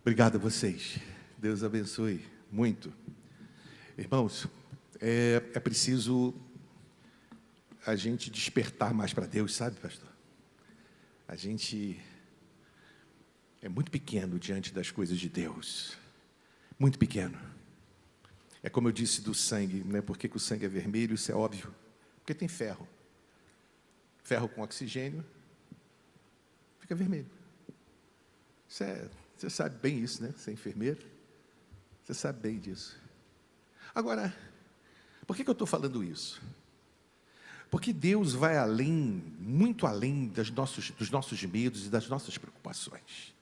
Obrigado a vocês. Deus abençoe muito. Irmãos, é preciso a gente despertar mais para Deus, sabe, pastor? A gente é muito pequeno diante das coisas de Deus. Muito pequeno. É como eu disse do sangue, né? Por que o sangue é vermelho? Isso é óbvio. Porque tem ferro. Ferro com oxigênio fica vermelho. Você sabe bem isso, né? Você é enfermeiro. Você sabe bem disso. Agora, por que eu estou falando isso? Porque Deus vai além, muito além dos nossos medos e das nossas preocupações.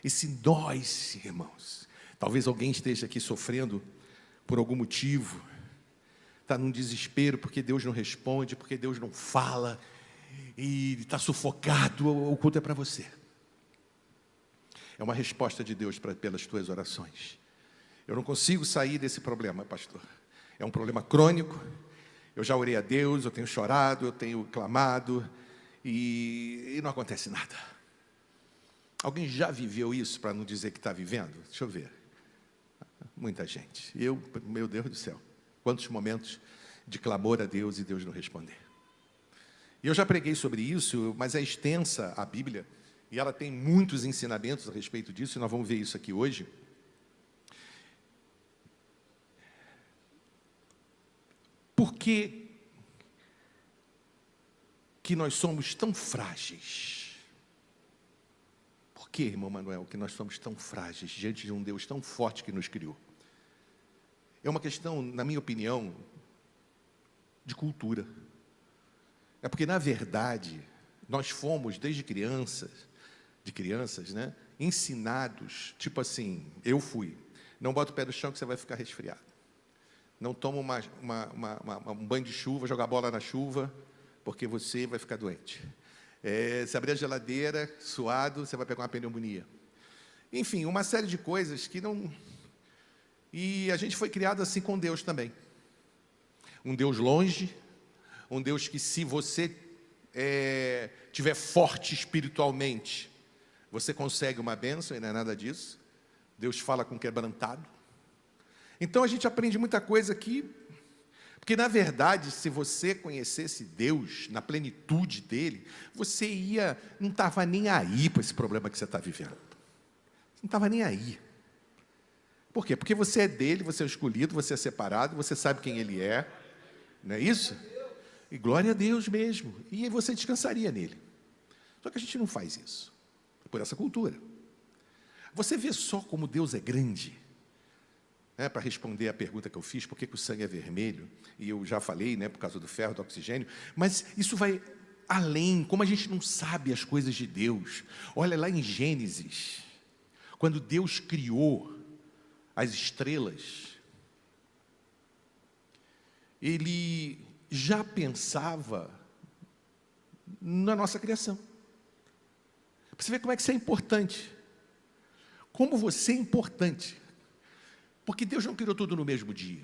E se nós, irmãos, talvez alguém esteja aqui sofrendo por algum motivo, está num desespero porque Deus não responde, porque Deus não fala, e está sufocado, o culto é para você. É uma resposta de Deus pelas tuas orações. Eu não consigo sair desse problema, pastor. É um problema crônico. Eu já orei a Deus, eu tenho chorado, eu tenho clamado, e não acontece nada. Alguém já viveu isso para não dizer que está vivendo? Deixa eu ver. Muita gente. Meu Deus do céu, quantos momentos de clamor a Deus e Deus não responder. E eu já preguei sobre isso, mas é extensa a Bíblia, e ela tem muitos ensinamentos a respeito disso, e nós vamos ver isso aqui hoje. Por que nós somos tão frágeis? Por que, irmão Manuel, que nós somos tão frágeis diante de um Deus tão forte que nos criou? É uma questão, na minha opinião, de cultura. É porque, na verdade, nós fomos, desde crianças, né, ensinados, tipo assim, eu fui, não bota o pé no chão que você vai ficar resfriado. Não toma um banho de chuva, joga bola na chuva, porque você vai ficar doente. Se abrir a geladeira, suado, você vai pegar uma pneumonia. Enfim, uma série de coisas que não... E a gente foi criado assim com Deus também. Um Deus longe, um Deus que, se você estiver forte espiritualmente, você consegue uma bênção, e não é nada disso. Deus fala com quebrantado. Então a gente aprende muita coisa aqui, porque na verdade, se você conhecesse Deus na plenitude dele, você não estava nem aí para esse problema que você está vivendo. Você não estava nem aí. Por quê? Porque você é dele, você é escolhido, você é separado, você sabe quem ele é, não é isso? E glória a Deus mesmo, e você descansaria nele. Só que a gente não faz isso, por essa cultura. Você vê só como Deus é grande. Para responder a pergunta que eu fiz, por que o sangue é vermelho, e eu já falei, por causa do ferro, do oxigênio, mas isso vai além, como a gente não sabe as coisas de Deus. Olha lá em Gênesis, quando Deus criou as estrelas, Ele já pensava na nossa criação. Para você ver como é que isso é importante, como você é importante. Porque Deus não criou tudo no mesmo dia.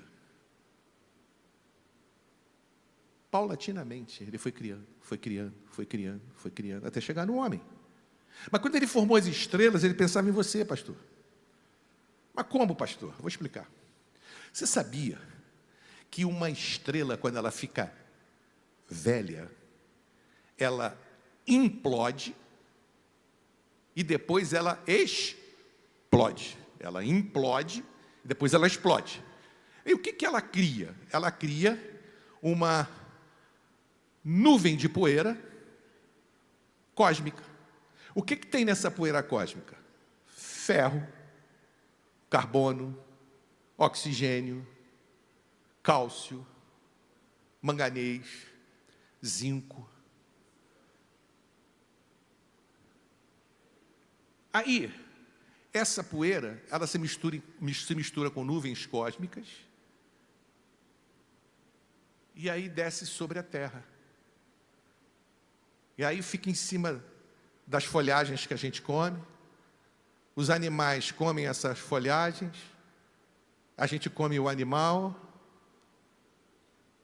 Paulatinamente, Ele foi criando, até chegar no homem. Mas quando Ele formou as estrelas, Ele pensava em você, pastor. Mas como, pastor? Vou explicar. Você sabia que uma estrela, quando ela fica velha, ela implode e depois ela explode. Ela implode, depois ela explode. E o que ela cria? Ela cria uma nuvem de poeira cósmica. O que tem nessa poeira cósmica? Ferro, carbono, oxigênio, cálcio, manganês, zinco. Aí, essa poeira, ela se mistura com nuvens cósmicas, e aí desce sobre a terra. E aí fica em cima das folhagens que a gente come, os animais comem essas folhagens, a gente come o animal,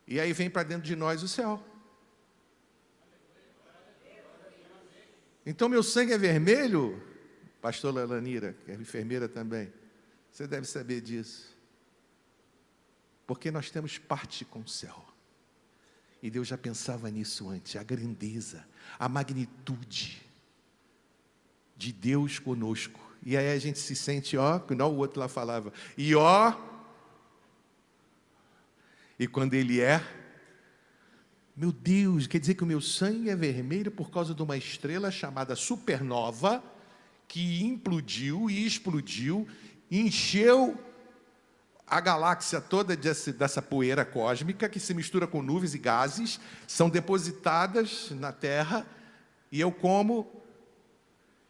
e aí vem para dentro de nós o céu. Então meu sangue é vermelho, Pastor Lelanira, que é enfermeira também, você deve saber disso. Porque nós temos parte com o céu. E Deus já pensava nisso antes, a grandeza, a magnitude de Deus conosco. E aí a gente se sente, ó, como o outro lá falava, e ó, e quando ele é, meu Deus, quer dizer que o meu sangue é vermelho por causa de uma estrela chamada supernova, que implodiu e explodiu, encheu a galáxia toda dessa poeira cósmica, que se mistura com nuvens e gases, são depositadas na Terra, e eu como,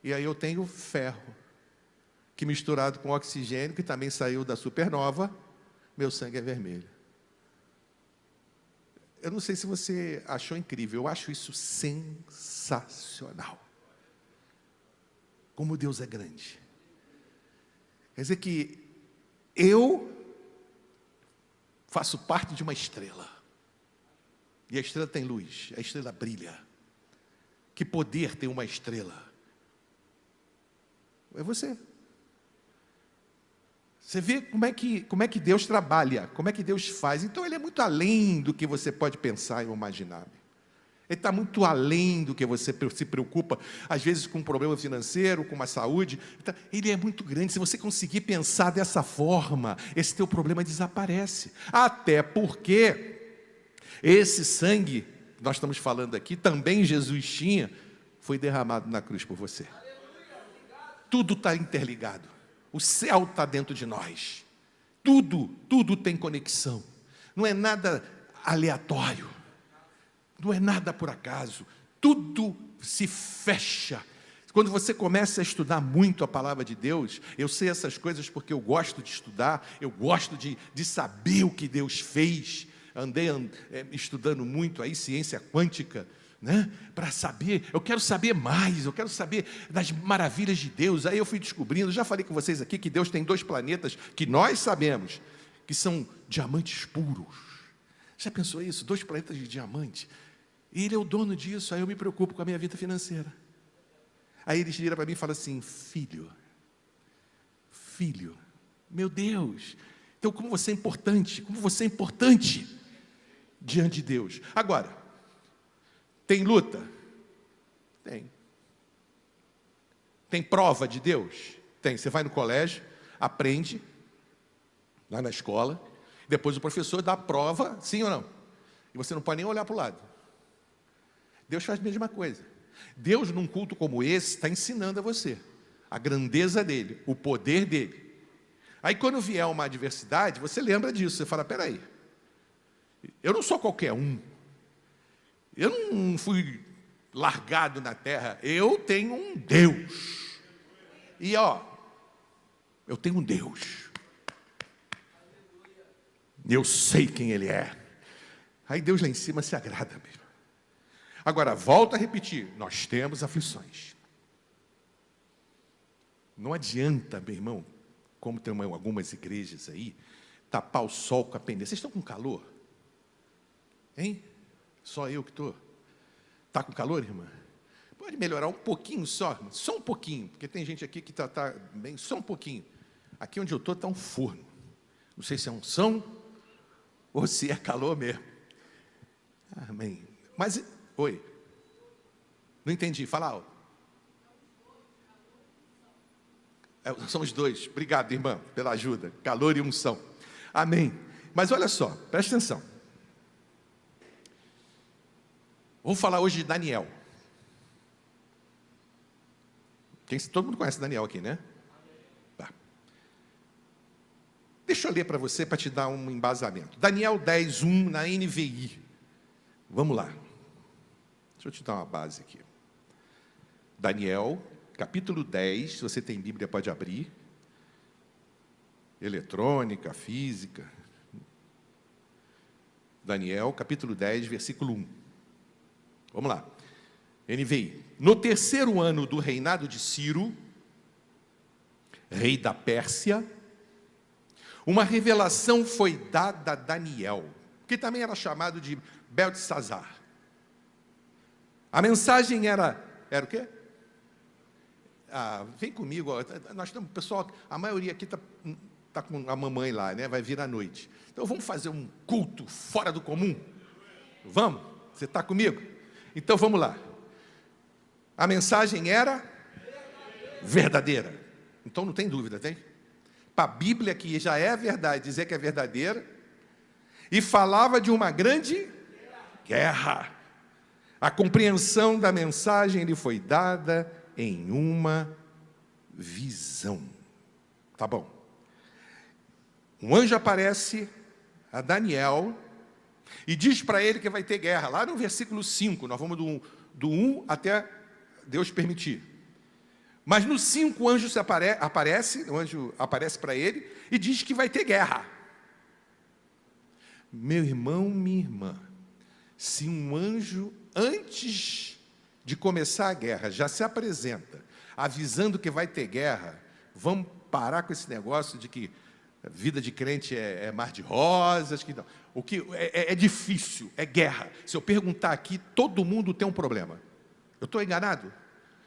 e aí eu tenho ferro, que misturado com oxigênio, que também saiu da supernova, meu sangue é vermelho. Eu não sei se você achou incrível, eu acho isso sensacional. Como Deus é grande. Quer dizer que eu faço parte de uma estrela. E a estrela tem luz, a estrela brilha. Que poder tem uma estrela? É você. Você vê como é que Deus trabalha, como é que Deus faz. Então Ele é muito além do que você pode pensar e imaginar. Ele está muito além do que você se preocupa, às vezes com um problema financeiro, com uma saúde. Ele é muito grande. Se você conseguir pensar dessa forma, esse teu problema desaparece. Até porque esse sangue, que nós estamos falando aqui, também Jesus tinha, foi derramado na cruz por você. Tudo está interligado. O céu está dentro de nós. Tudo tem conexão. Não é nada aleatório. Não é nada por acaso. Tudo se fecha. Quando você começa a estudar muito a palavra de Deus, eu sei essas coisas porque eu gosto de estudar, eu gosto de saber o que Deus fez. Andei estudando muito aí ciência quântica, né? Para saber, eu quero saber mais, eu quero saber das maravilhas de Deus. Aí eu fui descobrindo, já falei com vocês aqui que Deus tem 2 planetas que nós sabemos que são diamantes puros. Já pensou isso? 2 planetas de diamante. E Ele é o dono disso. Aí eu me preocupo com a minha vida financeira. Aí Ele vira para mim e fala assim: filho, meu Deus, então como você é importante diante de Deus. Agora, tem luta? Tem. Tem prova de Deus? Tem. Você vai no colégio, aprende, lá na escola, depois o professor dá a prova, sim ou não? E você não pode nem olhar para o lado. Deus faz a mesma coisa. Deus, num culto como esse, está ensinando a você a grandeza dEle, o poder dEle. Aí quando vier uma adversidade, você lembra disso, você fala: peraí, eu não sou qualquer um. Eu não fui largado na terra, eu tenho um Deus. E eu tenho um Deus. Eu sei quem Ele é. Aí Deus lá em cima se agrada mesmo. Agora, volto a repetir, nós temos aflições. Não adianta, meu irmão, como tem algumas igrejas aí, tapar o sol com a peneira. Vocês estão com calor? Hein? Só eu que estou. Está com calor, irmã? Pode melhorar um pouquinho só um pouquinho, porque tem gente aqui que está bem, só um pouquinho. Aqui onde eu estou está um forno. Não sei se é unção ou se é calor mesmo. Amém. Mas, oi. Não entendi, fala alto. São os 2. Obrigado, irmã, pela ajuda. Calor e unção. Amém. Mas olha só, presta atenção. Vamos falar hoje de Daniel. Todo mundo conhece Daniel aqui, né? Tá. Deixa eu ler para você, para te dar um embasamento. Daniel 10:1 na NVI. Vamos lá. Deixa eu te dar uma base aqui. Daniel, capítulo 10, se você tem Bíblia, pode abrir. Eletrônica, física. Daniel, capítulo 10, versículo 1. Vamos lá. NVI. No 3º ano do reinado de Ciro, rei da Pérsia, uma revelação foi dada a Daniel, que também era chamado de Beltesazar. A mensagem era o quê? vem comigo, ó, nós estamos, pessoal, a maioria aqui está com a mamãe lá, né? Vai vir à noite. Então vamos fazer um culto fora do comum? Vamos? Você está comigo? Então vamos lá. A mensagem era verdadeira. Então não tem dúvida, tem? Para a Bíblia, que já é verdade, dizer que é verdadeira, e falava de uma grande guerra. A compreensão da mensagem lhe foi dada em uma visão. Tá bom. Um anjo aparece a Daniel e diz para ele que vai ter guerra. Lá no versículo 5, nós vamos do 1 até Deus permitir. Mas no 5 o anjo aparece para ele e diz que vai ter guerra. Meu irmão, minha irmã, se um anjo, antes de começar a guerra, já se apresenta, avisando que vai ter guerra, vamos parar com esse negócio de que a vida de crente é mar de rosas, que não. O que é difícil, é guerra. Se eu perguntar aqui, todo mundo tem um problema. Eu estou enganado?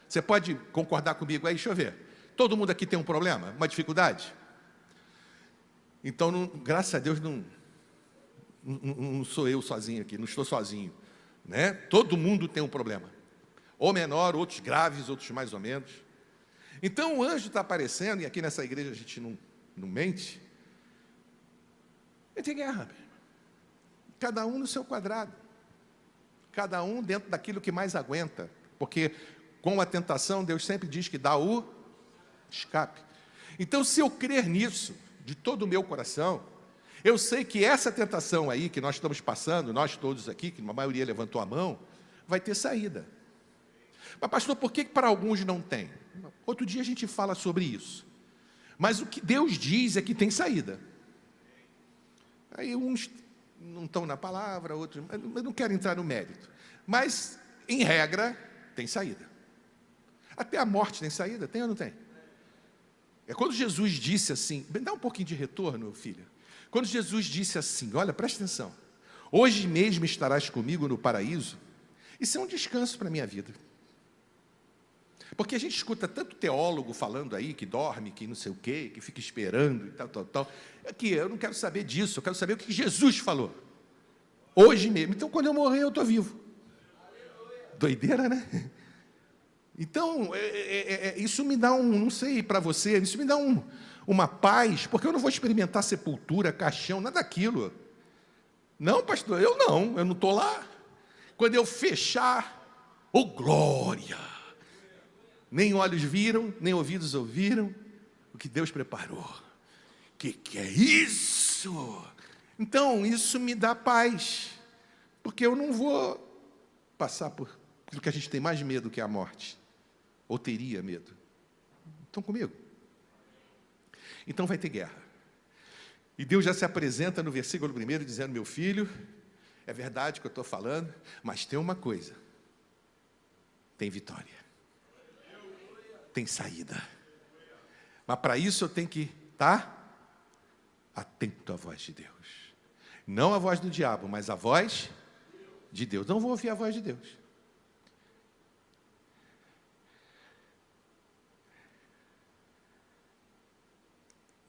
Você pode concordar comigo aí? Deixa eu ver. Todo mundo aqui tem um problema, uma dificuldade? Então, graças a Deus, não sou eu sozinho aqui, não estou sozinho, né? Todo mundo tem um problema, ou menor, outros graves, outros mais ou menos. Então o anjo está aparecendo, e aqui nessa igreja a gente não mente. Tem guerra, cada um no seu quadrado, cada um dentro daquilo que mais aguenta, porque com a tentação Deus sempre diz que dá o escape. Então, se eu crer nisso de todo o meu coração, eu sei que essa tentação aí que nós estamos passando, nós todos aqui, que a maioria levantou a mão, vai ter saída. Mas pastor, por que para alguns não tem? Outro dia a gente fala sobre isso. Mas o que Deus diz é que tem saída. Aí uns não estão na palavra, outros... Eu não quero entrar no mérito. Mas, em regra, tem saída. Até a morte tem saída, tem ou não tem? É quando Jesus disse assim... Dá um pouquinho de retorno, filha. Quando Jesus disse assim, olha, presta atenção. Hoje mesmo estarás comigo no paraíso. Isso é um descanso para a minha vida. Porque a gente escuta tanto teólogo falando aí que dorme, que não sei o quê, que fica esperando e tal. Aqui, eu não quero saber disso, eu quero saber o que Jesus falou. Hoje mesmo. Então, quando eu morrer, eu estou vivo. Doideira, né? Então, isso me dá não sei para você, isso me dá uma paz, porque eu não vou experimentar sepultura, caixão, nada daquilo. Não, pastor, eu não estou lá. Quando eu fechar, oh glória! Nem olhos viram, nem ouvidos ouviram o que Deus preparou. Que é isso? Então, isso me dá paz, porque eu não vou passar por aquilo que a gente tem mais medo, que é a morte, ou teria medo. Estão comigo? Então vai ter guerra. E Deus já se apresenta no versículo 1 dizendo, meu filho, é verdade que eu estou falando, mas tem uma coisa, tem vitória. Tem saída. Mas para isso eu tenho que estar atento à voz de Deus. Não a voz do diabo, mas a voz de Deus. Não vou ouvir a voz de Deus.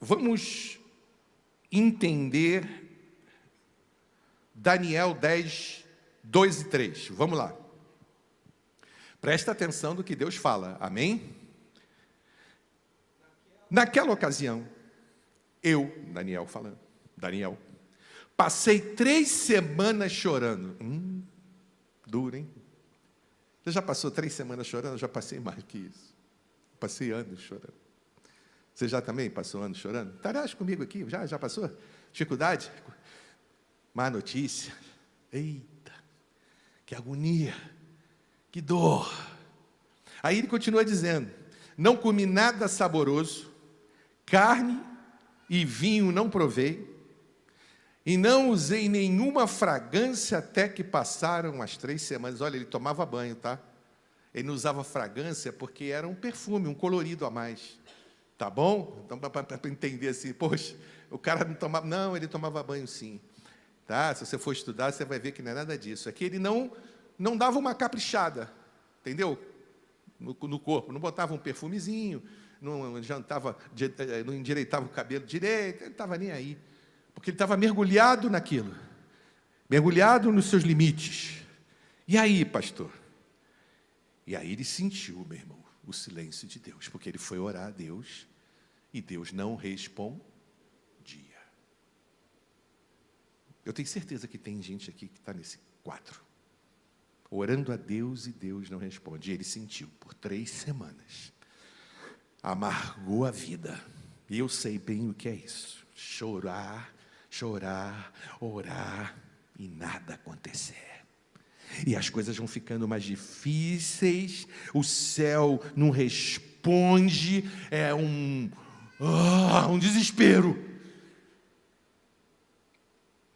Vamos entender Daniel 10, 2 e 3. Vamos lá. Presta atenção no que Deus fala. Amém? Naquela ocasião, eu, Daniel falando, passei 3 semanas chorando. Duro, hein? Você já passou 3 semanas chorando? Eu já passei mais que isso. Passei anos chorando. Você já também passou anos chorando? Estarás comigo aqui? Já passou? Dificuldade? Má notícia? Eita, que agonia, que dor. Aí ele continua dizendo, não comi nada saboroso, carne e vinho não provei, e não usei nenhuma fragrância até que passaram as 3 semanas. Olha, ele tomava banho, tá? Ele não usava fragrância porque era um perfume, um colorido a mais. Tá bom? Então, para entender assim, poxa, o cara não tomava... Não, ele tomava banho sim. Tá? Se você for estudar, você vai ver que não é nada disso. É que ele não dava uma caprichada, entendeu? no corpo. Não botava um perfumezinho, não jantava, não endireitava o cabelo direito, ele não estava nem aí. Porque ele estava mergulhado naquilo. Mergulhado nos seus limites. E aí, pastor? E aí ele sentiu, meu irmão, o silêncio de Deus, porque ele foi orar a Deus e Deus não respondia. Eu tenho certeza que tem gente aqui que está nesse quadro, orando a Deus e Deus não responde. E ele sentiu por 3 semanas, amargou a vida. E eu sei bem o que é isso: chorar, orar e nada acontecer. E as coisas vão ficando mais difíceis, o céu não responde, é um desespero.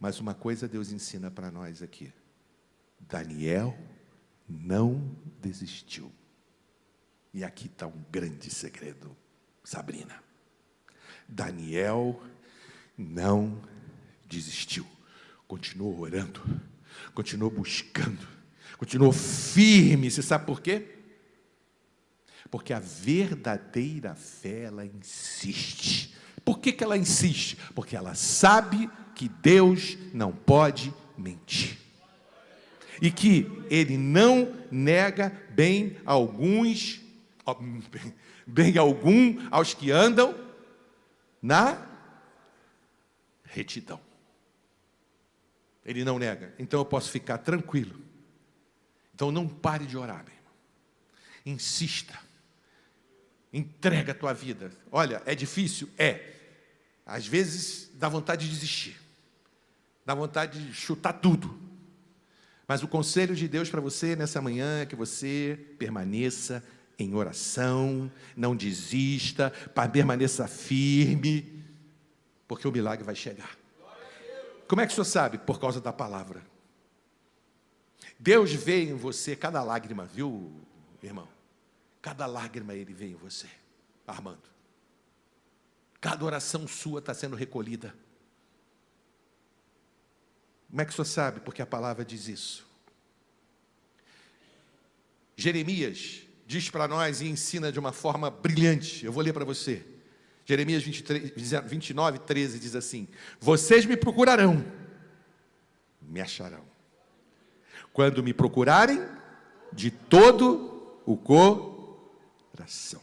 Mas uma coisa Deus ensina para nós aqui: Daniel não desistiu. E aqui está um grande segredo, Sabrina. Daniel não desistiu, continuou orando, continuou buscando, continuou firme. Você sabe por quê? Porque a verdadeira fé, ela insiste. Por que ela insiste? Porque ela sabe que Deus não pode mentir. E que Ele não nega bem algum aos que andam na retidão. Ele não nega. Então eu posso ficar tranquilo. Então não pare de orar, meu irmão. Insista. Entrega a tua vida. Olha, é difícil? É. Às vezes dá vontade de desistir. Dá vontade de chutar tudo. Mas o conselho de Deus para você nessa manhã é que você permaneça em oração, não desista, permaneça firme, porque o milagre vai chegar. Como é que o senhor sabe? Por causa da palavra. Deus vê em você cada lágrima, viu, irmão? Cada lágrima Ele vê em você, Armando. Cada oração sua está sendo recolhida. Como é que o senhor sabe? Porque a palavra diz isso. Jeremias diz para nós e ensina de uma forma brilhante. Eu vou ler para você. Jeremias 29, 13 diz assim: vocês me procurarão, me acharão, quando me procurarem de todo o coração.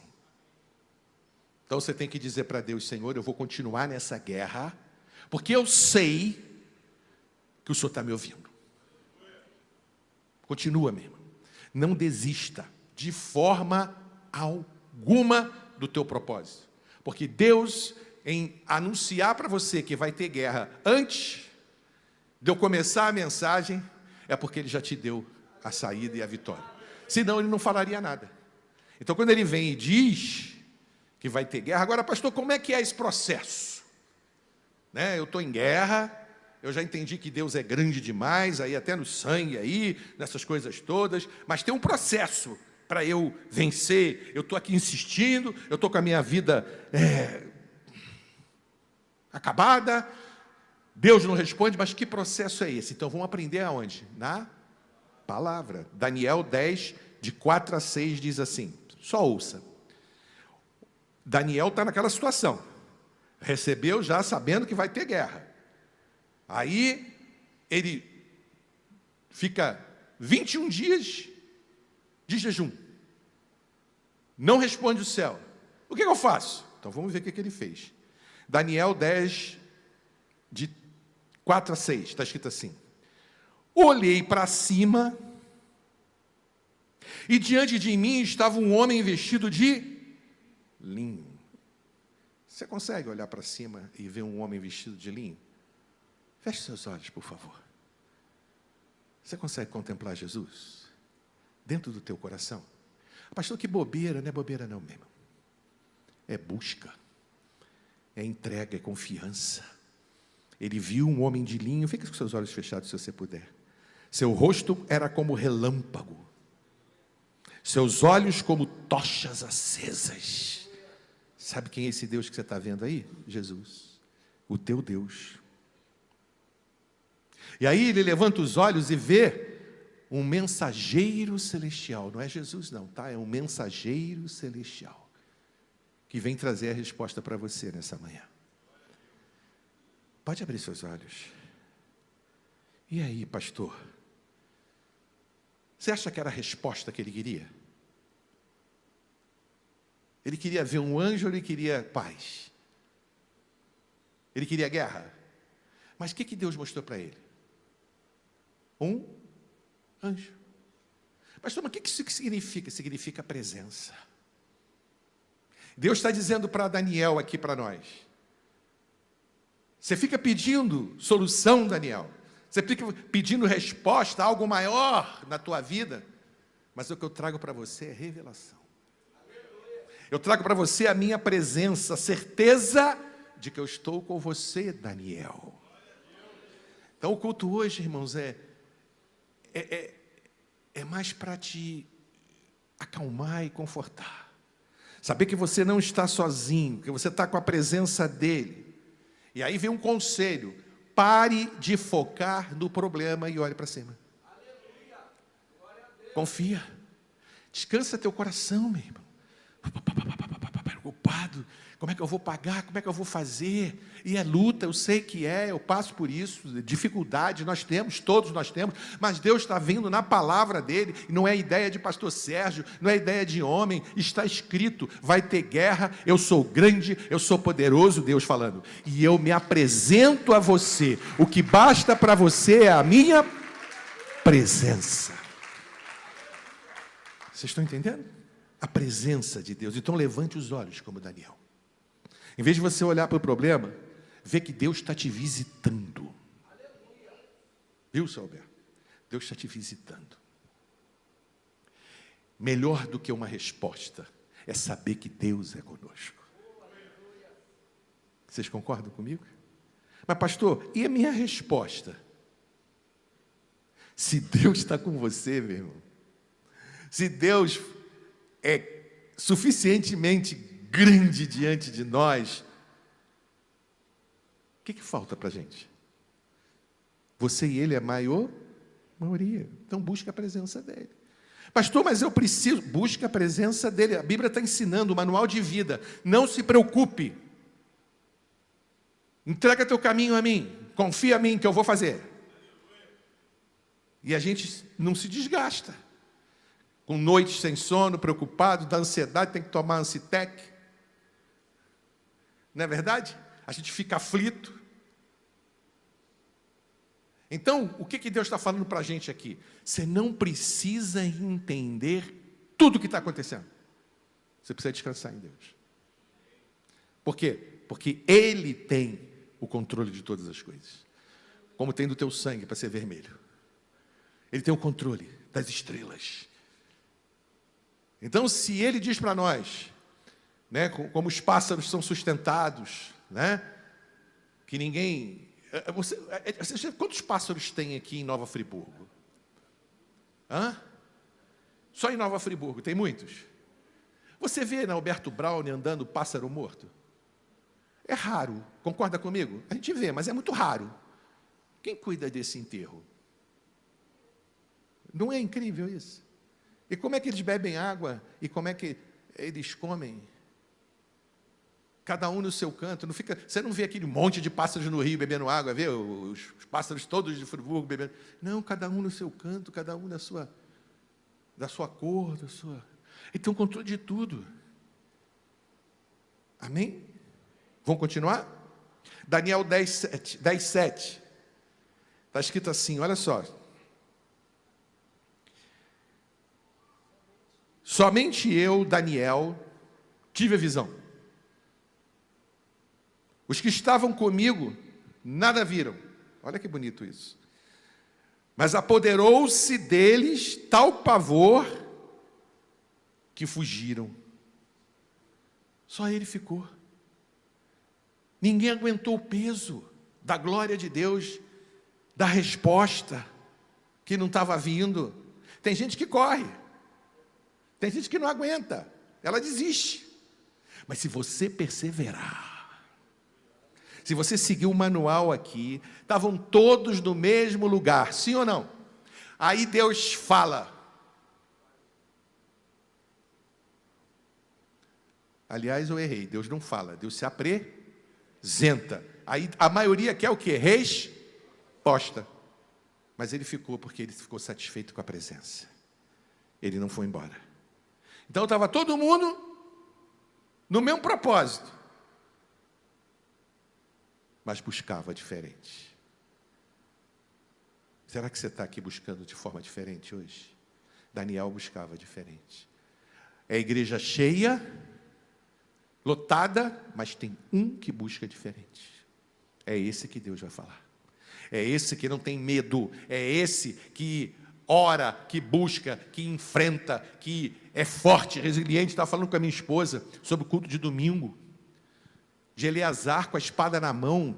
Então você tem que dizer para Deus: Senhor, eu vou continuar nessa guerra, porque eu sei que o Senhor está me ouvindo. Continua, meu irmão. Não desista de forma alguma do teu propósito. Porque Deus, em anunciar para você que vai ter guerra antes de eu começar a mensagem, é porque Ele já te deu a saída e a vitória. Senão Ele não falaria nada. Então quando Ele vem e diz que vai ter guerra, agora pastor, como é que é esse processo? Né? Eu estou em guerra, eu já entendi que Deus é grande demais, aí até no sangue, aí, nessas coisas todas, mas tem um processo para eu vencer. Eu estou aqui insistindo, eu estou com a minha vida acabada, Deus não responde, mas que processo é esse? Então vamos aprender aonde? Na palavra. Daniel 10, de 4 a 6 diz assim, só ouça. Daniel está naquela situação, recebeu já sabendo que vai ter guerra. Aí ele fica 21 dias de jejum. Não responde o céu. O que eu faço? Então vamos ver o que ele fez. Daniel 10, de 4 a 6, está escrito assim: olhei para cima, e diante de mim estava um homem vestido de linho. Você consegue olhar para cima e ver um homem vestido de linho? Feche seus olhos, por favor. Você consegue contemplar Jesus dentro do teu coração? Pastor, que bobeira. Não é bobeira não, meu irmão. É busca, é entrega, é confiança. Ele viu um homem de linho. Fica com seus olhos fechados, se você puder. Seu rosto era como relâmpago, seus olhos como tochas acesas. Sabe quem é esse Deus que você está vendo aí? Jesus, o teu Deus. E aí ele levanta os olhos e vê um mensageiro celestial. Não é Jesus não, tá? É um mensageiro celestial que vem trazer a resposta para você nessa manhã. Pode abrir seus olhos. E aí, pastor? Você acha que era a resposta que ele queria? Ele queria ver um anjo ou ele queria paz? Ele queria guerra? Mas o que Deus mostrou para ele? Um anjo. Pastor, mas o que isso significa? Significa presença. Deus está dizendo para Daniel aqui para nós. Você fica pedindo solução, Daniel. Você fica pedindo resposta a algo maior na tua vida. Mas o que eu trago para você é revelação. Eu trago para você a minha presença, a certeza de que eu estou com você, Daniel. Então o culto hoje, irmãos, é mais para te acalmar e confortar. Saber que você não está sozinho, que você está com a presença dele. E aí vem um conselho: pare de focar no problema e olhe para cima. Confia. Descansa teu coração, meu irmão. Preocupado. Como é que eu vou pagar? Como é que eu vou fazer? E é luta, eu sei que eu passo por isso, dificuldade, nós temos, todos nós temos, mas Deus está vindo na palavra dele, e não é ideia de pastor Sérgio, não é ideia de homem, está escrito, vai ter guerra, eu sou grande, eu sou poderoso, Deus falando, e eu me apresento a você, o que basta para você é a minha presença. Vocês estão entendendo? A presença de Deus. Então levante os olhos como Daniel. Em vez de você olhar para o problema, vê que Deus está te visitando. Viu, seu Alberto? Deus está te visitando. Melhor do que uma resposta é saber que Deus é conosco. Vocês concordam comigo? Mas pastor, e a minha resposta? Se Deus está com você, meu irmão, se Deus é suficientemente grande diante de nós, o que falta para a gente? Você e ele é maioria. Então busque a presença dele. Pastor, mas eu preciso, busque a presença dele. A Bíblia está ensinando o manual de vida. Não se preocupe. Entrega teu caminho a mim. Confia em mim que eu vou fazer. E a gente não se desgasta. Com noites sem sono, preocupado, da ansiedade, tem que tomar Ancitec. Não é verdade? A gente fica aflito. Então, o que Deus está falando para a gente aqui? Você não precisa entender tudo o que está acontecendo. Você precisa descansar em Deus. Por quê? Porque Ele tem o controle de todas as coisas. Como tem do teu sangue para ser vermelho. Ele tem o controle das estrelas. Então, se Ele diz para nós, né, como os pássaros são sustentados, né, que ninguém... quantos pássaros tem aqui em Nova Friburgo? Só em Nova Friburgo, tem muitos? Você vê na Alberto Braune andando pássaro morto? É raro, concorda comigo? A gente vê, mas é muito raro. Quem cuida desse enterro? Não é incrível isso? E como é que eles bebem água? E como é que eles comem? Cada um no seu canto. Não fica, você não vê aquele monte de pássaros no rio bebendo água, vê os pássaros todos de Friburgo bebendo. Não, cada um no seu canto, cada um da sua cor, da sua... Ele tem o controle de tudo. Amém? Vamos continuar? Daniel 10:7. Está escrito assim, olha só. Somente eu, Daniel, tive a visão. Os que estavam comigo nada viram. Olha que bonito isso. Mas apoderou-se deles tal pavor que fugiram. Só ele ficou. Ninguém aguentou o peso da glória de Deus, da resposta que não estava vindo. Tem gente que corre. Tem gente que não aguenta, ela desiste. Mas se você perseverar, se você seguir o manual aqui, estavam todos no mesmo lugar, sim ou não? Aí Deus fala. Aliás, eu errei. Deus não fala. Deus se apresenta. Aí a maioria quer o quê? Resposta. Mas ele ficou porque ele ficou satisfeito com a presença. Ele não foi embora. Então estava todo mundo no mesmo propósito. Mas buscava diferente. Será que você está aqui buscando de forma diferente hoje? Daniel buscava diferente. É a igreja cheia, lotada, mas tem um que busca diferente. É esse que Deus vai falar. É esse que não tem medo. É esse que ora, que busca, que enfrenta, que é forte, resiliente. Estava falando com a minha esposa sobre o culto de domingo. De Eleazar com a espada na mão.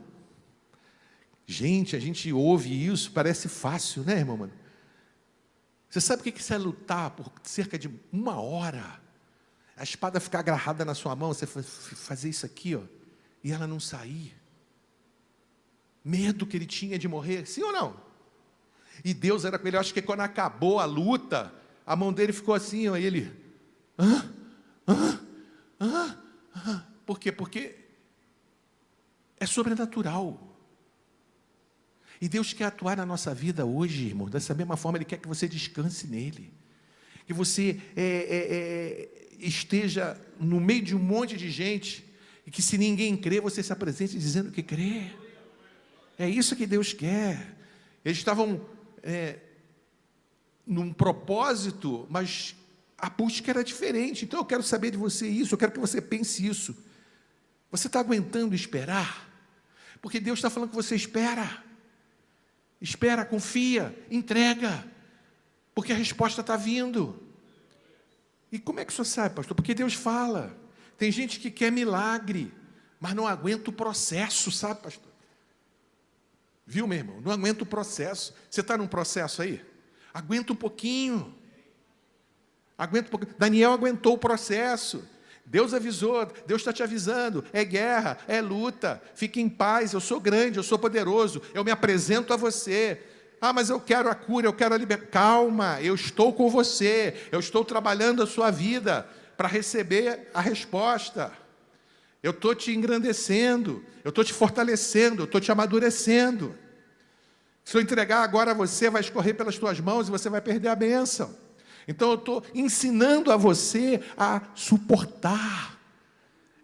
Gente, a gente ouve isso, parece fácil, né, irmão? Mano? Você sabe o que isso é lutar por cerca de 1 hora? A espada ficar agarrada na sua mão, você fazer isso aqui, ó, e ela não sair. Medo que ele tinha de morrer, sim ou não? E Deus era com ele. Eu acho que quando acabou a luta, a mão dele ficou assim, ó, e ele... Por quê? Porque é sobrenatural. E Deus quer atuar na nossa vida hoje, irmão. Dessa mesma forma, Ele quer que você descanse nele. Que você esteja no meio de um monte de gente, e que se ninguém crê, você se apresente dizendo que crê. É isso que Deus quer. Eles estavam num propósito, mas a busca era diferente. Então eu quero saber de você isso, eu quero que você pense isso. Você está aguentando esperar? Porque Deus está falando que você espera. Espera, confia, entrega. Porque a resposta está vindo. E como é que o senhor sabe, pastor? Porque Deus fala. Tem gente que quer milagre, mas não aguenta o processo, sabe, pastor? Viu, meu irmão? Não aguenta o processo. Você está num processo aí? Aguenta um pouquinho. Aguenta um pouquinho. Daniel aguentou o processo. Deus avisou, Deus está te avisando, é guerra, é luta, fique em paz, eu sou grande, eu sou poderoso, eu me apresento a você. Ah, mas eu quero a cura, eu quero a liberdade. Calma, eu estou com você, eu estou trabalhando a sua vida para receber a resposta. Eu estou te engrandecendo, eu estou te fortalecendo, eu estou te amadurecendo. Se eu entregar agora a você, vai escorrer pelas tuas mãos e você vai perder a bênção. Então eu estou ensinando a você a suportar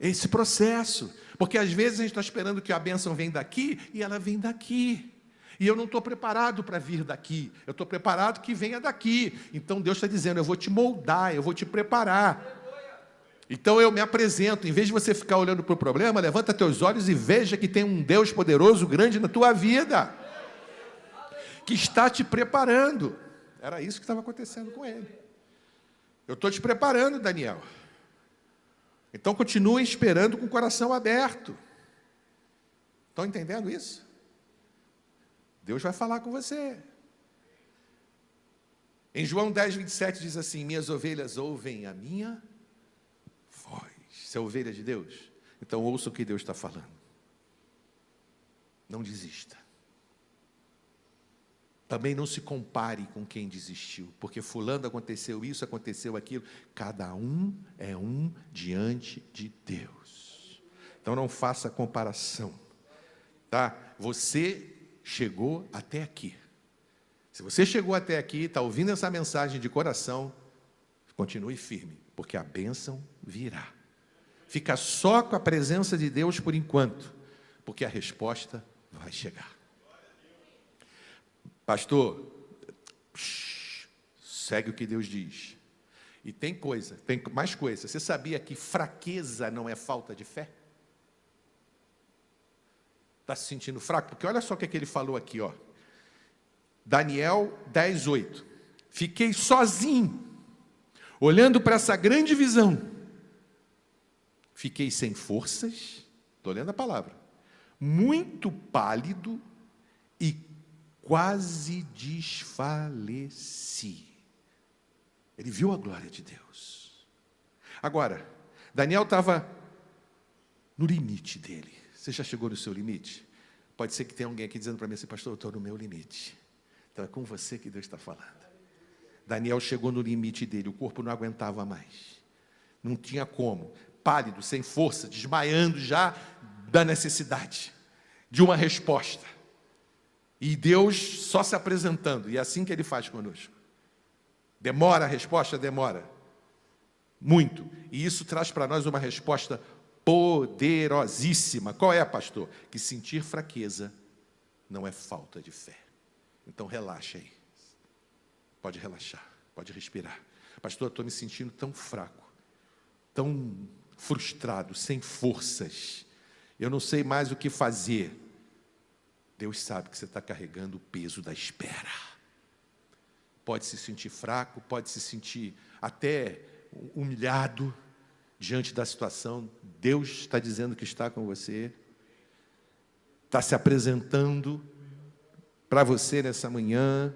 esse processo. Porque às vezes a gente está esperando que a bênção venha daqui e ela vem daqui. E eu não estou preparado para vir daqui. Eu estou preparado que venha daqui. Então Deus está dizendo, eu vou te moldar, eu vou te preparar. Então eu me apresento. Em vez de você ficar olhando para o problema, levanta teus olhos e veja que tem um Deus poderoso, grande na tua vida. Que está te preparando. Era isso que estava acontecendo com ele. Eu estou te preparando, Daniel. Então continue esperando com o coração aberto. Estão entendendo isso? Deus vai falar com você. Em João 10, 27 diz assim, minhas ovelhas ouvem a minha voz. Você é ovelha de Deus? Então ouça o que Deus está falando. Não desista. Também não se compare com quem desistiu, porque fulano aconteceu isso, aconteceu aquilo. Cada um é um diante de Deus. Então não faça comparação, tá? Você chegou até aqui. Se você chegou até aqui, está ouvindo essa mensagem de coração, continue firme, porque a bênção virá. Fica só com a presença de Deus por enquanto, porque a resposta vai chegar. Pastor, segue o que Deus diz. E tem coisa, tem mais coisa. Você sabia que fraqueza não é falta de fé? Está se sentindo fraco? Porque olha só o que ele falou aqui, ó. Daniel 10, 8. Fiquei sozinho, olhando para essa grande visão. Fiquei sem forças, estou lendo a palavra, muito pálido e quase desfaleci. Ele viu a glória de Deus. Agora, Daniel estava no limite dele. Você já chegou no seu limite? Pode ser que tenha alguém aqui dizendo para mim assim, pastor, eu estou no meu limite. Então é com você que Deus está falando. Daniel chegou no limite dele, o corpo não aguentava mais. Não tinha como. Pálido, sem força, desmaiando já da necessidade de uma resposta. E Deus só se apresentando, e é assim que Ele faz conosco. Demora a resposta? Demora. Muito. E isso traz para nós uma resposta poderosíssima. Qual é, pastor? Que sentir fraqueza não é falta de fé. Então relaxa aí. Pode relaxar, pode respirar. Pastor, eu estou me sentindo tão fraco, tão frustrado, sem forças. Eu não sei mais o que fazer. Deus sabe que você está carregando o peso da espera. Pode se sentir fraco, pode se sentir até humilhado diante da situação. Deus está dizendo que está com você. Está se apresentando para você nessa manhã.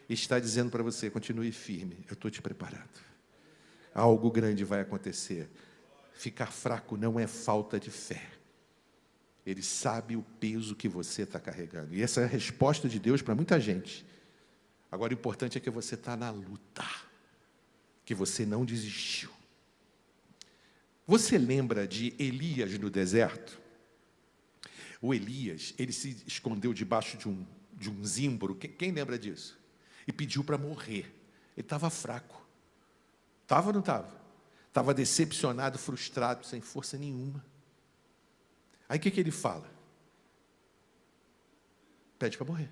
E está dizendo para você, continue firme. Eu estou te preparando. Algo grande vai acontecer. Ficar fraco não é falta de fé. Ele sabe o peso que você está carregando. E essa é a resposta de Deus para muita gente. Agora, o importante é que você está na luta. Que você não desistiu. Você lembra de Elias no deserto? O Elias, ele se escondeu debaixo de um zimbro. Quem lembra disso? E pediu para morrer. Ele estava fraco. Estava ou não estava? Estava decepcionado, frustrado, sem força nenhuma. Aí o que ele fala? Pede para morrer.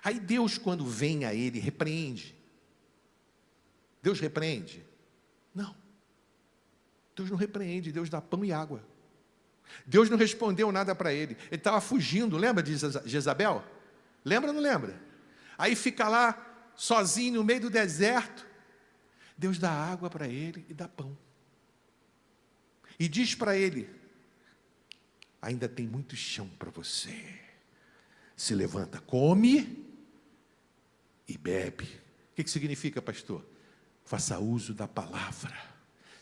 Aí Deus, quando vem a ele, repreende. Deus repreende? Não. Deus não repreende, Deus dá pão e água. Deus não respondeu nada para ele. Ele estava fugindo, lembra de Jezabel? Lembra ou não lembra? Aí fica lá, sozinho, no meio do deserto. Deus dá água para ele e dá pão. E diz para ele, ainda tem muito chão para você. Se levanta, come e bebe. O que significa, pastor? Faça uso da palavra.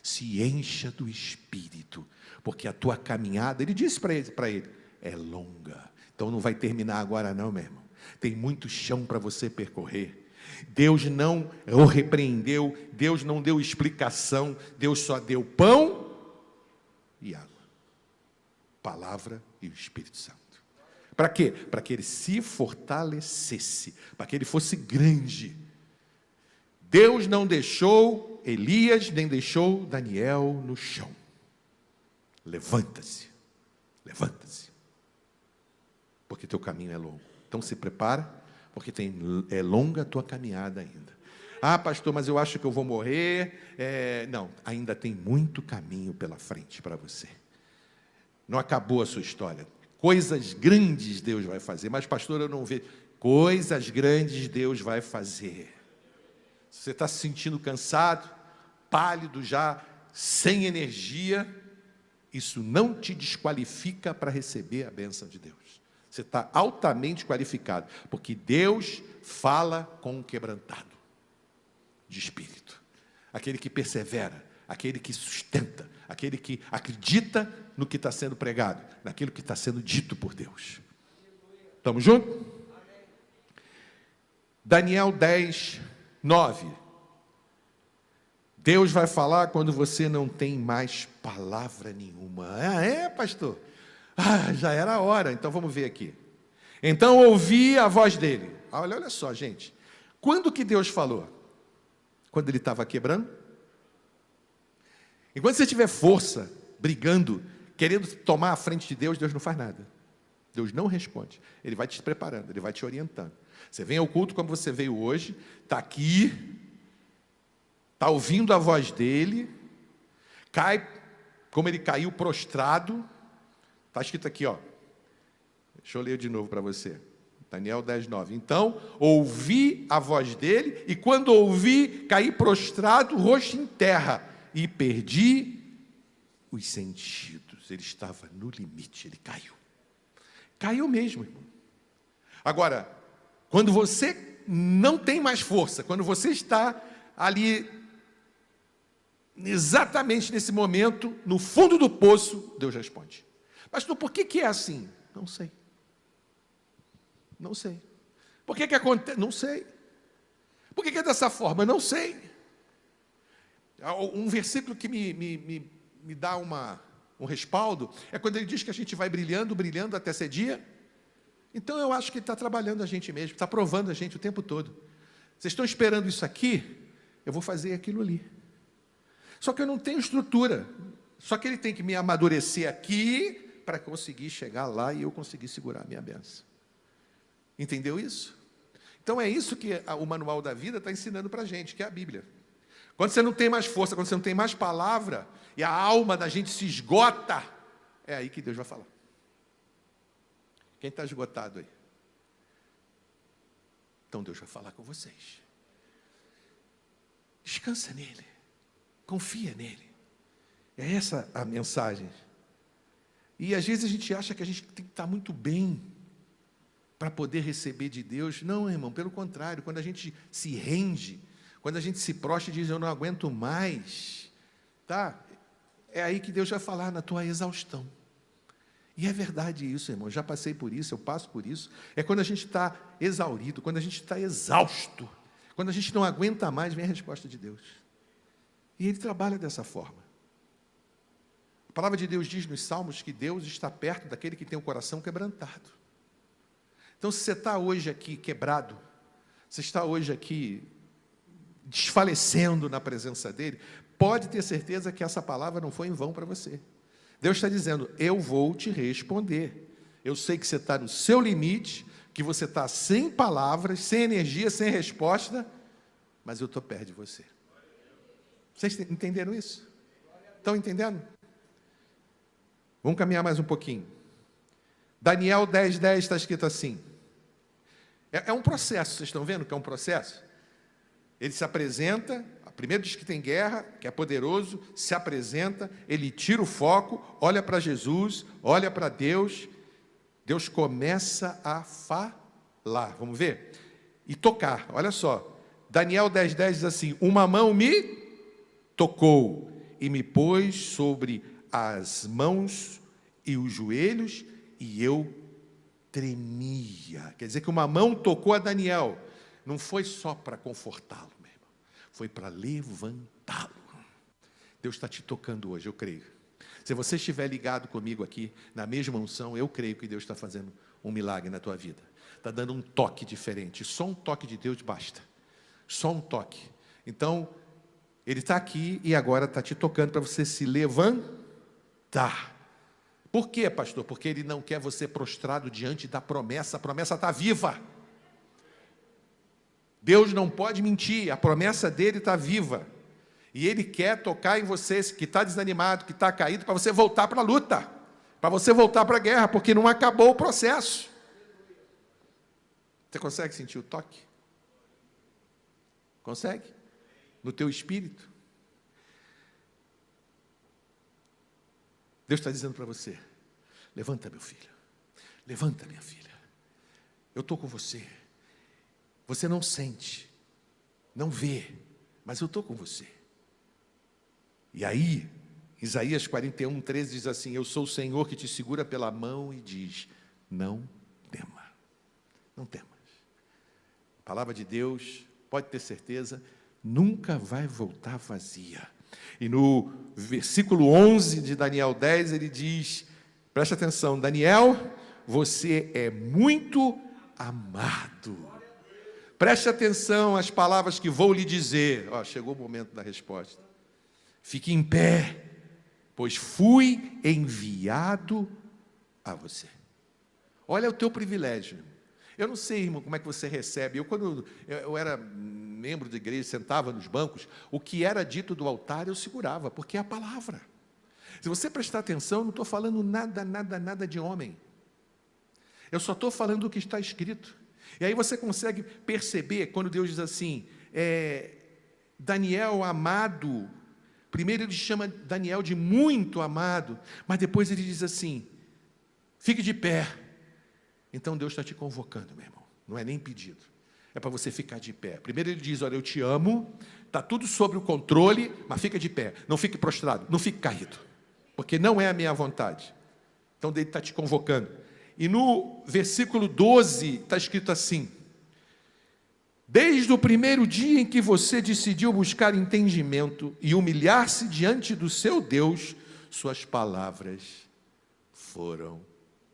Se encha do Espírito. Porque a tua caminhada, ele disse para ele, é longa. Então não vai terminar agora não, meu irmão. Tem muito chão para você percorrer. Deus não o repreendeu, Deus não deu explicação, Deus só deu pão e água. Palavra e o Espírito Santo. Para quê? Para que ele se fortalecesse, para que ele fosse grande. Deus não deixou Elias, nem deixou Daniel no chão. Levanta-se, levanta-se, porque teu caminho é longo. Então se prepara, porque é longa a tua caminhada ainda. Ah, pastor, mas eu acho que eu vou morrer. Não, ainda tem muito caminho pela frente para você. Não acabou a sua história. Coisas grandes Deus vai fazer. Mas, pastor, eu não vejo. Coisas grandes Deus vai fazer. Se você está se sentindo cansado, pálido já, sem energia, isso não te desqualifica para receber a bênção de Deus. Você está altamente qualificado, porque Deus fala com o quebrantado de espírito. Aquele que persevera, aquele que sustenta, aquele que acredita no que está sendo pregado, naquilo que está sendo dito por Deus. Estamos juntos? Daniel 10, 9. Deus vai falar quando você não tem mais palavra nenhuma. Ah, pastor? Já era a hora, então vamos ver aqui. Então ouvi a voz dele. Olha só, gente. Quando que Deus falou? Quando ele estava quebrando? Enquanto você tiver força, brigando, querendo tomar a frente de Deus, Deus não faz nada. Deus não responde. Ele vai te preparando, ele vai te orientando. Você vem ao culto como você veio hoje, está aqui, está ouvindo a voz dele, cai como ele caiu prostrado. Está escrito aqui, ó. Deixa eu ler de novo para você. Daniel 10, 9. Então, ouvi a voz dele, e quando ouvi, caí prostrado, rosto em terra, e perdi os sentidos. Ele estava no limite, ele caiu. Caiu mesmo, irmão. Agora, quando você não tem mais força, quando você está ali, exatamente nesse momento, no fundo do poço, Deus responde. Pastor, por que é assim? Não sei. Não sei. Por que acontece? Não sei. Por que é dessa forma? Não sei. Um versículo que me dá um respaldo é quando ele diz que a gente vai brilhando, brilhando até ser dia. Então eu acho que ele está trabalhando a gente mesmo, está provando a gente o tempo todo. Vocês estão esperando isso aqui? Eu vou fazer aquilo ali. Só que eu não tenho estrutura. Só que ele tem que me amadurecer aqui para conseguir chegar lá e eu conseguir segurar a minha bênção. Entendeu isso? Então é isso que o manual da vida está ensinando para a gente, que é a Bíblia. Quando você não tem mais força, quando você não tem mais palavra, e a alma da gente se esgota, é aí que Deus vai falar. Quem está esgotado aí? Então Deus vai falar com vocês. Descansa nele. Confia nele. É essa a mensagem. E às vezes a gente acha que a gente tem que estar muito bem para poder receber de Deus. Não, irmão, pelo contrário, quando a gente se rende, quando a gente se prostra e diz, eu não aguento mais, tá? É aí que Deus vai falar na tua exaustão. E é verdade isso, irmão, eu já passei por isso, eu passo por isso. É quando a gente está exaurido, quando a gente está exausto, quando a gente não aguenta mais, vem a resposta de Deus. E Ele trabalha dessa forma. A palavra de Deus diz nos Salmos que Deus está perto daquele que tem o coração quebrantado. Então, se você está hoje aqui quebrado, você está hoje aqui desfalecendo na presença dEle, pode ter certeza que essa palavra não foi em vão para você. Deus está dizendo, eu vou te responder. Eu sei que você está no seu limite, que você está sem palavras, sem energia, sem resposta, mas eu estou perto de você. Vocês entenderam isso? Estão entendendo? Vamos caminhar mais um pouquinho. Daniel 10:10 está escrito assim. É um processo, vocês estão vendo que é um processo? Ele se apresenta, primeiro diz que tem guerra, que é poderoso, se apresenta, ele tira o foco, olha para Jesus, olha para Deus, Deus começa a falar, vamos ver? E tocar, olha só, Daniel 10:10 diz assim, uma mão me tocou e me pôs sobre as mãos e os joelhos e eu tremia. Quer dizer que uma mão tocou a Daniel, não foi só para confortá-lo, meu irmão, foi para levantá-lo. Deus está te tocando hoje, eu creio. Se você estiver ligado comigo aqui, na mesma unção, eu creio que Deus está fazendo um milagre na tua vida. Está dando um toque diferente, só um toque de Deus basta. Só um toque. Então, Ele está aqui e agora está te tocando para você se levantar. Por quê, pastor? Porque Ele não quer você prostrado diante da promessa. A promessa está viva. Deus não pode mentir. A promessa dEle está viva. E Ele quer tocar em você, que está desanimado, que está caído, para você voltar para a luta. Para você voltar para a guerra, porque não acabou o processo. Você consegue sentir o toque? Consegue? No teu espírito? Deus está dizendo para você, levanta meu filho, levanta minha filha, eu estou com você, você não sente, não vê, mas eu estou com você. E aí, Isaías 41:13 diz assim, eu sou o Senhor que te segura pela mão e diz, não tema, não temas. A palavra de Deus, pode ter certeza, nunca vai voltar vazia. E no versículo 11 de Daniel 10, ele diz, preste atenção, Daniel, você é muito amado. Preste atenção às palavras que vou lhe dizer. Chegou o momento da resposta. Fique em pé, pois fui enviado a você. Olha o teu privilégio. Eu não sei, irmão, como é que você recebe. Quando eu era membro de igreja, sentava nos bancos, o que era dito do altar eu segurava, porque é a palavra. Se você prestar atenção, eu não estou falando nada de homem. Eu só estou falando do que está escrito. E aí você consegue perceber, quando Deus diz assim, Daniel amado, primeiro ele chama Daniel de muito amado, mas depois ele diz assim, fique de pé. Então Deus está te convocando, meu irmão, não é nem pedido, é para você ficar de pé. Primeiro ele diz, olha, eu te amo, está tudo sob o controle, mas fica de pé, não fique prostrado, não fique caído, porque não é a minha vontade. Então ele está te convocando. E no versículo 12 está escrito assim, Desde o primeiro dia em que você decidiu buscar entendimento e humilhar-se diante do seu Deus, suas palavras foram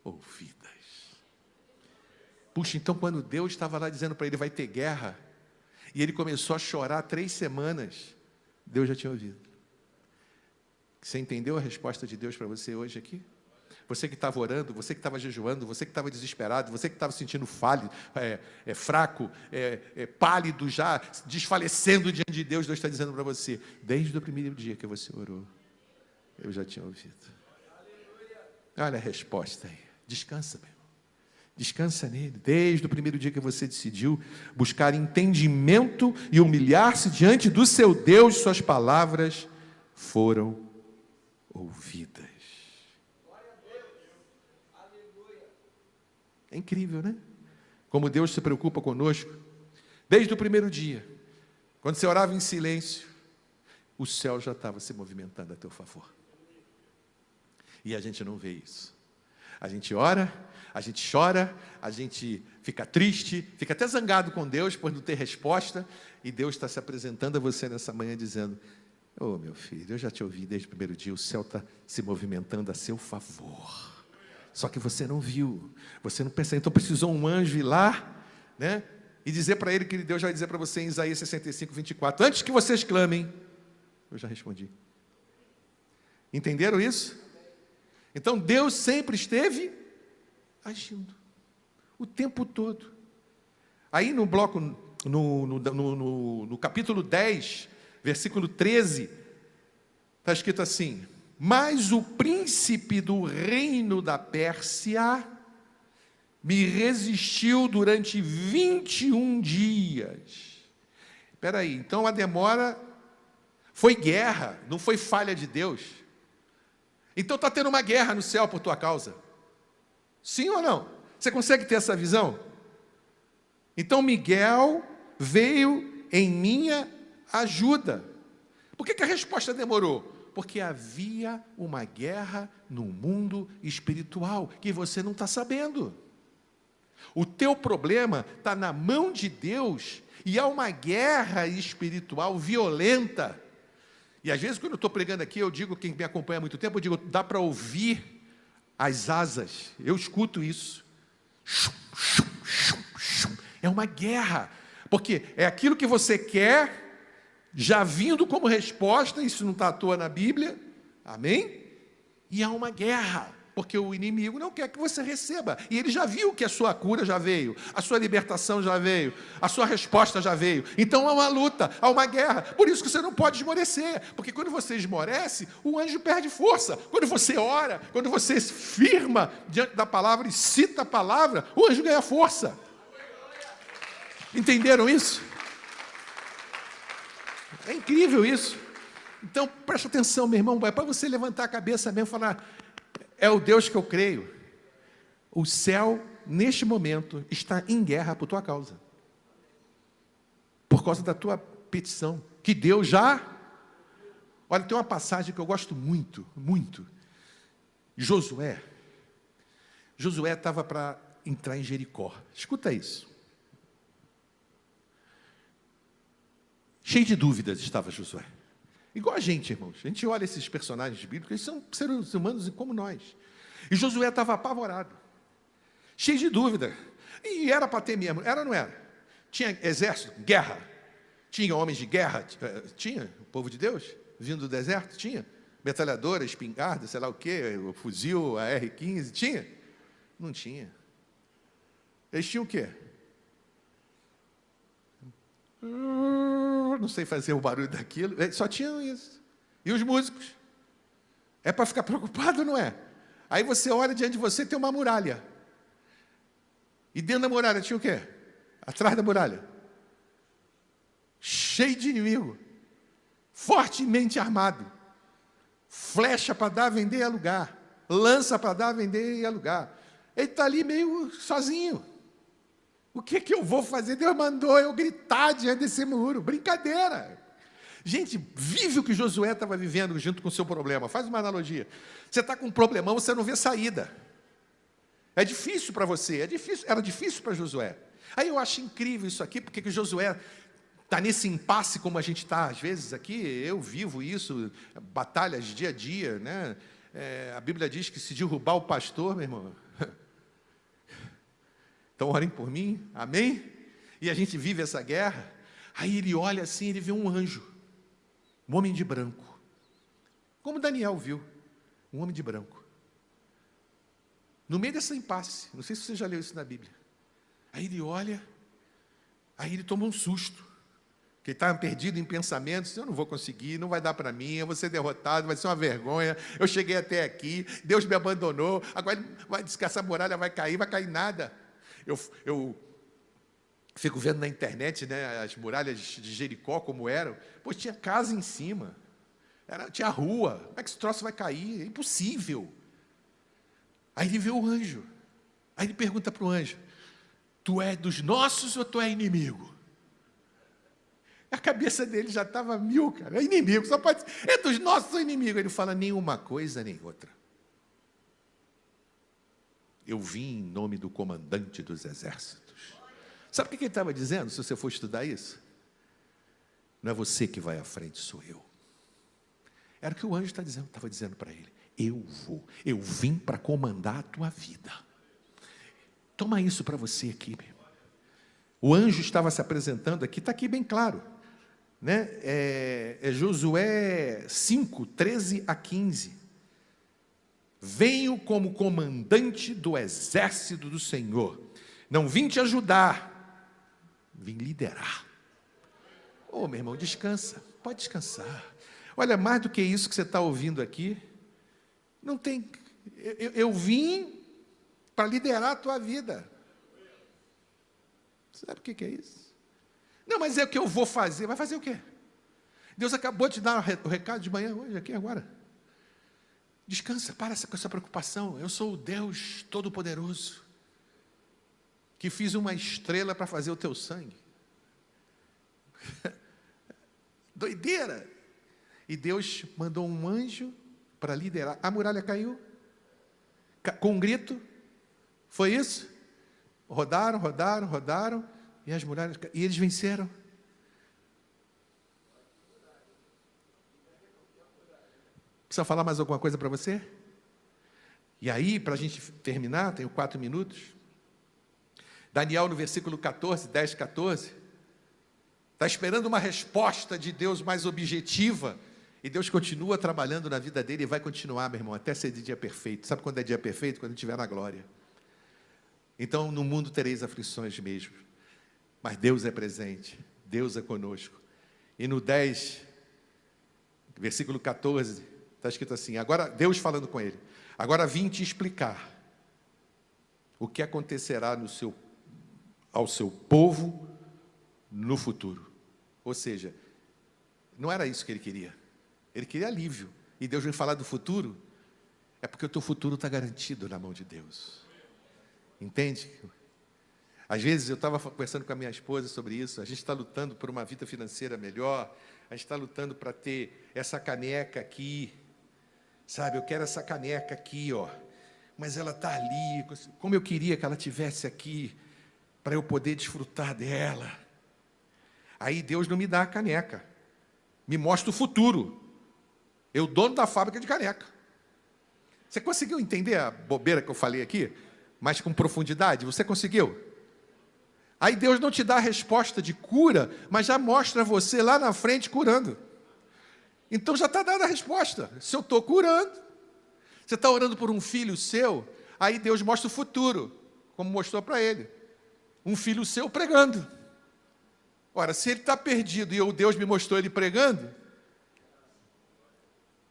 ouvidas. Puxa, então quando Deus estava lá dizendo para ele, vai ter guerra, e ele começou a chorar 3 semanas, Deus já tinha ouvido. Você entendeu a resposta de Deus para você hoje aqui? Você que estava orando, você que estava jejuando, você que estava desesperado, você que estava sentindo fraco, pálido já, desfalecendo diante de Deus, Deus está dizendo para você, desde o primeiro dia que você orou, eu já tinha ouvido. Olha a resposta aí, descansa, meu irmão. Descansa nele, desde o primeiro dia que você decidiu buscar entendimento e humilhar-se diante do seu Deus, suas palavras foram ouvidas. É incrível, né? Como Deus se preocupa conosco. Desde o primeiro dia, quando você orava em silêncio, o céu já estava se movimentando a teu favor. E a gente não vê isso. A gente ora, a gente chora, a gente fica triste, fica até zangado com Deus por não ter resposta, e Deus está se apresentando a você nessa manhã dizendo, ô meu filho, eu já te ouvi desde o primeiro dia, o céu está se movimentando a seu favor. Só que você não viu, você não pensa, então precisou um anjo ir lá, né? E dizer para ele que Deus vai dizer para você em Isaías 65, 24, antes que vocês clamem, eu já respondi. Entenderam isso? Então Deus sempre esteve agindo, o tempo todo. Aí no bloco, no capítulo 10, versículo 13, está escrito assim, mas o príncipe do reino da Pérsia me resistiu durante 21 dias. Espera aí, então a demora foi guerra, não foi falha de Deus. Então está tendo uma guerra no céu por tua causa. Sim ou não? Você consegue ter essa visão? Então Miguel veio em minha ajuda. Por que a resposta demorou? Porque havia uma guerra no mundo espiritual que você não está sabendo. O teu problema está na mão de Deus e há uma guerra espiritual violenta. E às vezes quando eu estou pregando aqui, eu digo, quem me acompanha há muito tempo, eu digo, dá para ouvir as asas. Eu escuto isso. É uma guerra, porque é aquilo que você quer, já vindo como resposta, isso não está à toa na Bíblia, amém? E há uma guerra, porque o inimigo não quer que você receba, e ele já viu que a sua cura já veio, a sua libertação já veio, a sua resposta já veio, então há uma luta, há uma guerra, por isso que você não pode esmorecer, porque quando você esmorece, o anjo perde força, quando você ora, quando você firma diante da palavra e cita a palavra, o anjo ganha força. Entenderam isso? É incrível isso. Então, presta atenção, meu irmão, é para você levantar a cabeça mesmo e falar, é o Deus que eu creio. O céu, neste momento, está em guerra por tua causa. Por causa da tua petição. Que Deus já... Olha, tem uma passagem que eu gosto muito, muito. Josué. Josué estava para entrar em Jericó. Escuta isso. Cheio de dúvidas estava Josué. Igual a gente, irmãos. A gente olha esses personagens bíblicos, eles são seres humanos como nós. E Josué estava apavorado. Cheio de dúvida. E era para ter mesmo. Era ou não era? Tinha exército, guerra. Tinha homens de guerra. Tinha o povo de Deus vindo do deserto. Tinha metralhadora, espingarda, sei lá o quê, o fuzil, a R-15. Tinha? Não tinha. Eles tinham o quê? Não sei fazer o barulho daquilo, só tinham isso. E os músicos? É para ficar preocupado, não é? Aí você olha, diante de você tem uma muralha. E dentro da muralha tinha o quê? Atrás da muralha. Cheio de inimigo. Fortemente armado. Flecha para dar, vender e alugar. Lança para dar, vender e alugar. Ele está ali meio sozinho. O que eu vou fazer? Deus mandou eu gritar diante desse muro. Brincadeira. Gente, vive o que Josué estava vivendo junto com o seu problema. Faz uma analogia. Você está com um problemão, você não vê saída. É difícil para você, era difícil para Josué. Aí eu acho incrível isso aqui, porque que Josué está nesse impasse como a gente está às vezes aqui. Eu vivo isso, batalhas dia a dia, né? A Bíblia diz que se derrubar o pastor, meu irmão, então orem por mim, amém? E a gente vive essa guerra. Aí ele olha assim, ele vê um anjo, um homem de branco, como Daniel viu, um homem de branco, no meio dessa impasse. Não sei se você já leu isso na Bíblia. Aí ele olha, aí ele toma um susto, porque ele estava perdido em pensamentos. Eu não vou conseguir, não vai dar para mim, eu vou ser derrotado, vai ser uma vergonha, eu cheguei até aqui, Deus me abandonou, agora vai dizer que essa muralha vai cair nada. Eu fico vendo na internet, né, as muralhas de Jericó como eram. Pô, tinha casa em cima, tinha rua. Como é que esse troço vai cair? É impossível. Aí ele vê o anjo, aí ele pergunta para o anjo: tu é dos nossos ou tu é inimigo? A cabeça dele já estava mil, cara. É inimigo, só pode ser. É dos nossos ou inimigo? Ele fala: nenhuma coisa nem outra. Eu vim em nome do comandante dos exércitos. Sabe o que ele estava dizendo, se você for estudar isso? Não é você que vai à frente, sou eu. Era o que o anjo estava dizendo para ele. Eu vim para comandar a tua vida. Toma isso para você aqui, meu irmão. O anjo estava se apresentando aqui, está aqui bem claro, né? É Josué 5, 13 a 15. Venho como comandante do exército do Senhor. Não vim te ajudar, vim liderar. Ô, meu irmão, descansa, pode descansar. Olha, mais do que isso que você está ouvindo aqui, não tem. Eu vim para liderar a tua vida. Sabe o que é isso? Não, mas é o que eu vou fazer. Vai fazer o quê? Deus acabou de dar o recado de manhã, hoje, aqui, agora. Descansa, para com essa preocupação. Eu sou o Deus Todo-Poderoso, que fiz uma estrela para fazer o teu sangue. Doideira! E Deus mandou um anjo para liderar. A muralha caiu, com um grito. Foi isso? Rodaram, e as muralhas caíram, e eles venceram. Precisa falar mais alguma coisa para você? E aí, para a gente terminar, tenho 4 minutos. Daniel, no versículo 14, 10, 14, está esperando uma resposta de Deus mais objetiva, e Deus continua trabalhando na vida dele, e vai continuar, meu irmão, até ser de dia perfeito. Sabe quando é dia perfeito? Quando estiver na glória. Então, no mundo tereis aflições mesmo, mas Deus é presente, Deus é conosco. E no 10, versículo 14, está escrito assim, agora, Deus falando com ele: agora vim te explicar o que acontecerá ao seu povo no futuro. Ou seja, não era isso que ele queria. Ele queria alívio. E Deus vem falar do futuro, é porque o teu futuro está garantido na mão de Deus. Entende? Às vezes eu estava conversando com a minha esposa sobre isso. A gente está lutando por uma vida financeira melhor. A gente está lutando para ter essa caneca aqui. Sabe, eu quero essa caneca aqui, ó. Mas ela está ali. Como eu queria que ela tivesse aqui, para eu poder desfrutar dela. Aí Deus não me dá a caneca. Me mostra o futuro. Eu, dono da fábrica de caneca. Você conseguiu entender a bobeira que eu falei aqui? Mas com profundidade? Você conseguiu? Aí Deus não te dá a resposta de cura, mas já mostra você lá na frente curando. Então já está dada a resposta. Se eu estou curando, você está orando por um filho seu, aí Deus mostra o futuro, como mostrou para ele. Um filho seu pregando. Ora, se ele está perdido e Deus me mostrou ele pregando,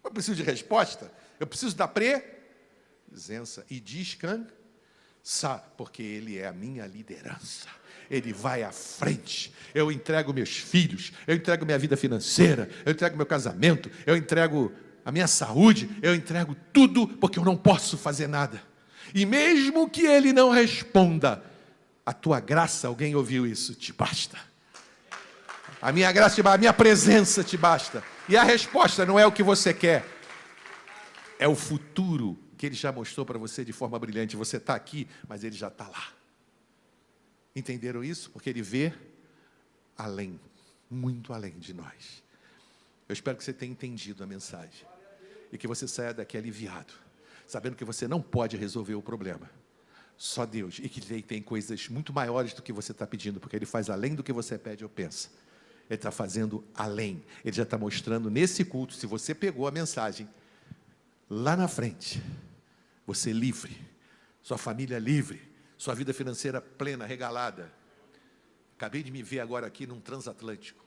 eu preciso de resposta, eu preciso da presença e descansar, porque ele é a minha liderança. Ele vai à frente. Eu entrego meus filhos, eu entrego minha vida financeira, eu entrego meu casamento, eu entrego a minha saúde, eu entrego tudo, porque eu não posso fazer nada. E mesmo que ele não responda, a tua graça, alguém ouviu isso, te basta. A minha graça te basta, a minha presença te basta. E a resposta não é o que você quer, é o futuro que ele já mostrou para você de forma brilhante. Você está aqui, mas ele já está lá. Entenderam isso? Porque Ele vê além, muito além de nós. Eu espero que você tenha entendido a mensagem e que você saia daqui aliviado, sabendo que você não pode resolver o problema. Só Deus, e que Ele tem coisas muito maiores do que você está pedindo, porque Ele faz além do que você pede ou pensa. Ele está fazendo além. Ele já está mostrando nesse culto, se você pegou a mensagem, lá na frente, você livre, sua família livre, sua vida financeira plena, regalada. Acabei de me ver agora aqui num transatlântico.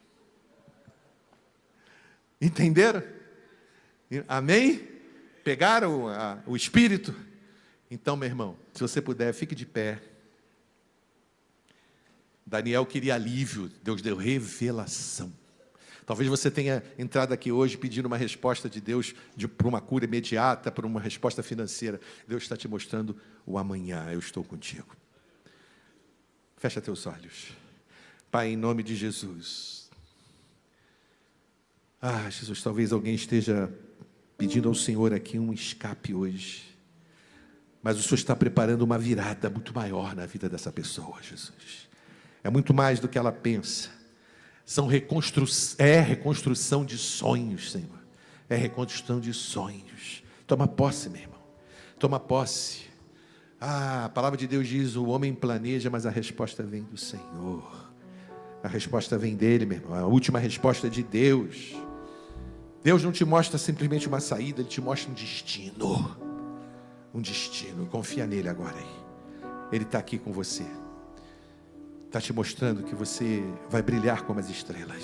Entenderam? Amém? Pegaram o Espírito? Então, meu irmão, se você puder, fique de pé. Daniel queria alívio, Deus deu revelação. Talvez você tenha entrado aqui hoje pedindo uma resposta de Deus para uma cura imediata, para uma resposta financeira. Deus está te mostrando o amanhã. Eu estou contigo. Fecha teus olhos. Pai, em nome de Jesus. Jesus, talvez alguém esteja pedindo ao Senhor aqui um escape hoje. Mas o Senhor está preparando uma virada muito maior na vida dessa pessoa, Jesus. É muito mais do que ela pensa. É reconstrução de sonhos, Senhor. É reconstrução de sonhos. Toma posse, meu irmão. Toma posse. A palavra de Deus diz, o homem planeja, mas a resposta vem do Senhor. A resposta vem dele, meu irmão. A última resposta é de Deus. Deus não te mostra simplesmente uma saída, Ele te mostra um destino. Um destino. Confia nele agora aí. Ele está aqui com você. Está te mostrando que você vai brilhar como as estrelas.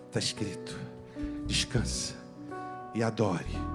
Está escrito. Descansa e adore.